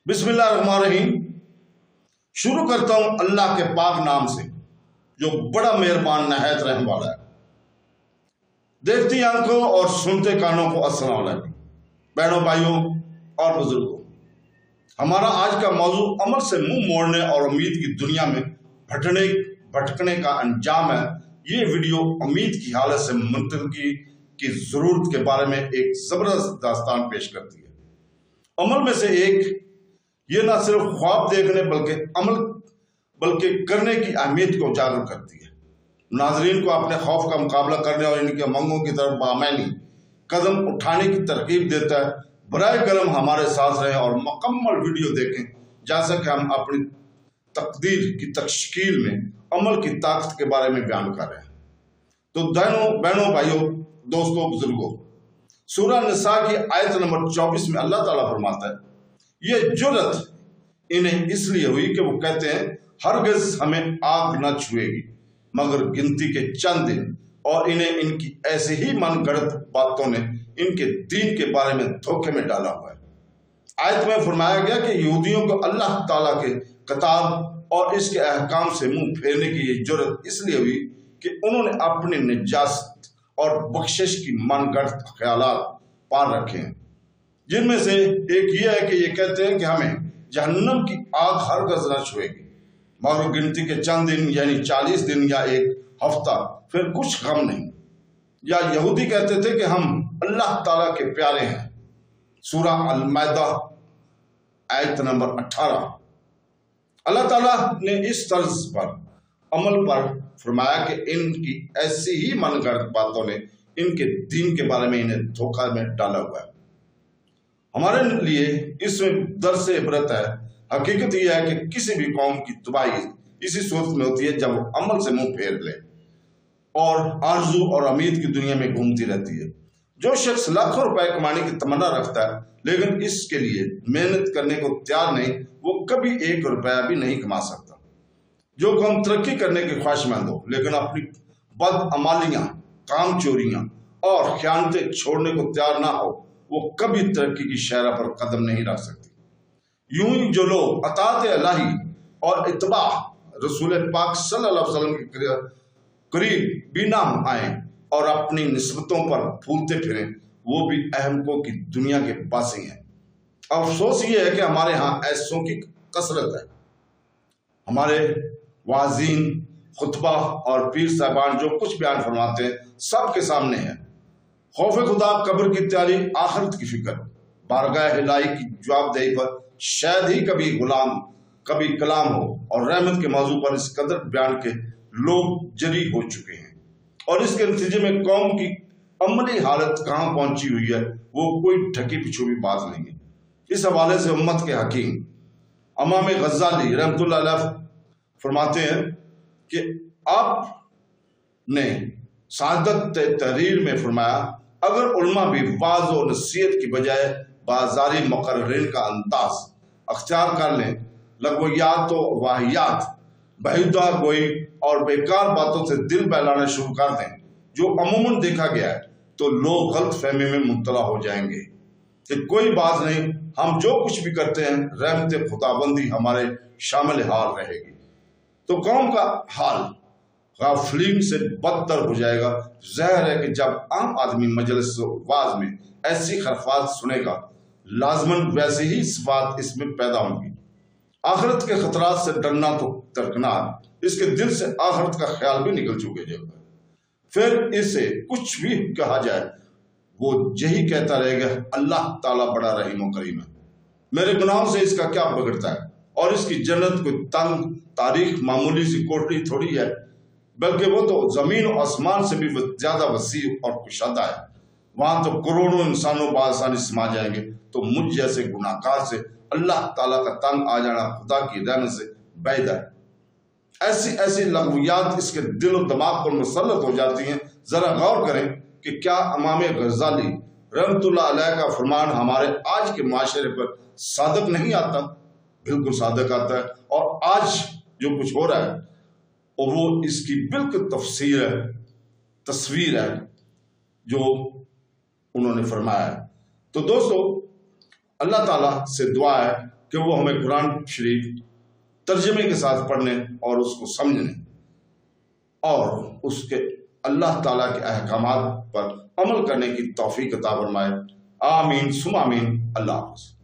बिस्मिल्लाहिर्रहमानिर्रहीम। शुरू करता हूं अल्लाह के पाक नाम से जो बड़ा मेहरबान नहायत रहम वाला है। देखती आंखों और सुनते कानों को अस्सलाम वालेकुम। बहनों, भाइयों और बुजुर्गों, हमारा आज का मौजू अमल से मुंह मोड़ने और उम्मीद की दुनिया में भटकने का अंजाम है। ये वीडियो उम्मीद की हालत से मुंतकी की जरूरत के बारे में एक जबरदस्त दास्तान पेश करती है। अमल में से एक ये न सिर्फ ख्वाब देखने बल्कि करने की अहमियत को उजागर करती है। नाजरीन को अपने खौफ का मुकाबला करने और इनके मंगों की तरफ बामैनी कदम उठाने की तरकीब देता है। बराए करम हमारे साथ रहें और मुकम्मल वीडियो देखें, जैसा कि हम अपनी तकदीर की तश्कील में अमल की ताकत के बारे में बयान कर रहे हैं। तो बहनों, भाइयों, दोस्तों, बुजुर्गों, सूरह निसा की आयत नंबर 24 में अल्लाह ताला फरमाता है, ये जुर्रत इन्हें इसलिए हुई कि वो कहते हैं हरगिज हमें आग न छुएगी मगर गिनती के चंद दिन, और इन्हें इनकी ऐसे ही मनगढ़ंत बातों ने इनके दीन के बारे में धोखे में डाला हुआ है। आयत में फरमाया गया कि यहूदियों को अल्लाह ताला के किताब और इसके अहकाम से मुंह फेरने की ये जुर्रत इसलिए हुई कि उन्होंने अपनी निजात और बख्शिश की मनगढ़ंत ख्यालात पार रखे हैं, जिनमें से एक ये है कि ये कहते हैं कि हमें जहन्नम की आग हरगिज़ न छुएगी मगर गिनती के चंद दिन यानी 40 दिन या एक हफ्ता, फिर कुछ गम नहीं। या यहूदी कहते थे कि हम अल्लाह ताला के प्यारे हैं। सूरह अल-माइदा आयत नंबर 18। अल्लाह ताला ने इस तर्ज पर अमल पर फरमाया कि इनकी ऐसी ही मनगढ़ंत बातों ने इनके दीन के बारे में इन्हें धोखा में डाला हुआ है। हमारे लिए इसमें दर्स इबरत है। हकीकत यह है कि किसी भी कौम की तबाही इसी सूरत में होती है जब वो अमल से मुंह फेर ले और आरजू और उम्मीद की दुनिया में घूमती रहती है। जो शख्स लाखों रुपए कमाने की तमन्ना रखता है लेकिन इसके लिए मेहनत करने को तैयार नहीं, वो कभी 1 रुपया भी नहीं कमा सकता। जो कौम तरक्की करने की ख्वाहिशमंद हो लेकिन अपनी बदअमालियां, काम चोरियां और खयानतें छोड़ने को तैयार ना हो, वो कभी तरक्की की शहरा पर कदम नहीं रख सकती। यूं ही जो लोग अताअत इलाही और इत्बा रसूल पाक सल्लल्लाहु अलैहि वसल्लम के करीब भी ना आए और अपनी निस्बतों पर फूलते फिरें, वो भी अहमकों की दुनिया के बासी हैं। अफसोस ये है कि हमारे यहाँ ऐसों की कसरत है। हमारे वाज़ीन, खुतबा और पीर साहबान जो कुछ बयान फरमाते हैं सबके सामने है खौफ खुदा, कब्र की तैयारी, आखिरत की फिक्र, बारगाह इलाही की जवाबदेही पर शायद ही कभी कलाम हो। और रहमत के मौजू पर इस कदर बयान के लोग जरी हो चुके हैं और इसके नतीजे में कौम की अमली हालत कहाँ पहुंची हुई है वो कोई ढकी पिछुड़ी बात नहीं है। इस हवाले से उम्मत के हकीम इमाम गज़ाली रहमतुल्लाह अलैह फरमाते हैं कि आपने सादत तहरीर में फरमाया, अगर उलमा भी वाज और नसीहत की बजाय बाजारी मुकर्रिरीन का अंदाज अख्तियार कर लें, लगवयात और वाहियात, बेहुदा गोई और बेकार बातों से दिल बहलाना शुरू कर दें, जो अमूमन देखा गया है, तो लोग गलत फहमी में मुब्तला हो जाएंगे कि कोई बात नहीं, हम जो कुछ भी करते हैं रहमत खुदाबंदी हमारे शामिल हाल रहेगी। तो कौम का हाल गाफलीन से बदतर हो जाएगा। ज़ाहिर है कि जब आम आदमी मजलिस वाज में ऐसी खरफात सुनेगा, लाजमन वैसे ही सिफात इसमें पैदा होंगी। आखिरत के खतरात से डरना तो दरकिनार, इसके दिल से आखिरत का ख्याल भी निकल चुके जाएगा। फिर इसे कुछ भी कहा जाए वो यही कहता रहेगा, अल्लाह ताला बड़ा रहीम करीम है, मेरे गुनाहों से इसका क्या बिगड़ता है। और इसकी जन्नत कोई तंग तारीख मामूली सी कोठरी थोड़ी है, बल्कि वो तो जमीन और आसमान से भी ज्यादा वसी और कुशादा है। वहां तो करोड़ों इंसानों बासानी समा जाएंगे। तो मुझ जैसे गुनाहगार से अल्लाह ताला का तंग आ जाना खुदा की रहमत से बैदा है। ऐसी ऐसी लग़वियात इसके दिल और दिमाग पर मुसल्लत हो जाती हैं। जरा गौर करें कि क्या इमाम गज़ाली रहमतुल्लाह अलैह का फरमान हमारे आज के माशरे पर सादक नहीं आता? बिल्कुल सादक आता है। और आज जो कुछ हो रहा है और वो इसकी बिल्कुल तस्वीर है जो उन्होंने फरमाया है। तो दोस्तों, اللہ تعالیٰ سے دعا ہے کہ وہ ہمیں قرآن شریف ترجمے کے ساتھ پڑھنے اور اس کو سمجھنے اور اس کے اللہ تعالیٰ کے احکامات پر عمل کرنے کی توفیق عطا فرمائے۔ آمین ثم آمین۔ اللہ حافظ۔